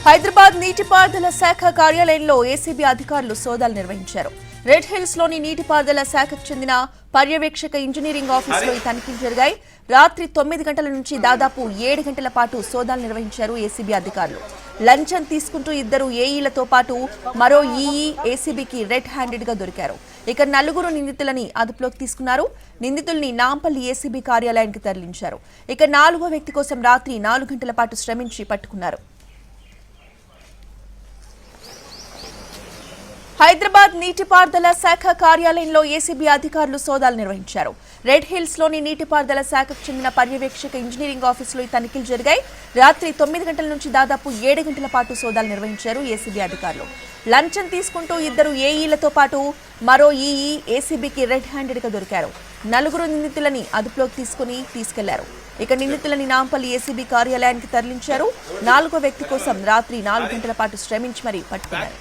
హైదరాబాద్ నీటిపారుదల శాఖ కార్యాలయంలో ఏసీబీ అధికారులు సోదాలు నిర్వహించారు. రెడ్ హిల్స్ లోని నీటిపారుదల శాఖకు చెందిన పర్యవేక్షక ఇంజనీరింగ్ ఆఫీసులో ఈ తనిఖీలు జరిగాయి. రాత్రి 9 గంటల నుంచి దాదాపు 7 గంటల పాటు సోదాలు నిర్వహించారు ఏసీబీ అధికారులు. లంచం తీసుకుంటూ 2 ఏఈలతో పాటు మరో ఈఈ ఏసీబీకి రెడ్ హ్యాండెడ్ గా దొరికారు. ఇక 4 నిందితులని అదుపులోకి తీసుకున్నారు. నిందితుల్ని నాంపల్లి ఏసీబీ కార్యాలయానికి తరలించారు. ఇక 4వ వ్యక్తి కోసం రాత్రి 4 గంటల పాటు శ్రమించి పట్టుకున్నారు. హైదరాబాద్ నీటిపారుదల శాఖ కార్యాలయంలో ఏసీబీ అధికారులు సోదాలు నిర్వహించారు. రెడ్ హిల్స్ లోని నీటిపారుదల శాఖకు చెందిన పర్యవేక్షక ఇంజనీరింగ్ ఆఫీసులో ఈ తనిఖీలు జరిగాయి. రాత్రి 9 గంటల నుంచి దాదాపు 7 గంటల పాటు సోదాలు నిర్వహించారు ఏసీబీ అధికారులు. లంచం తీసుకుంటూ 2 ఏఈలతో పాటు మరో ఈఈ ఏసీబీకి రెడ్ హ్యాండెడ్ గా దొరికారు. 4 నిందితులని అదుపులోకి తీసుకెళ్లారు. ఇక నిందితులని నాంపల్లి ఏసీబీ కార్యాలయానికి తరలించారు. 4వ వ్యక్తి కోసం రాత్రి 4 గంటల పాటు శ్రమించి మరీ పట్టుకున్నారు.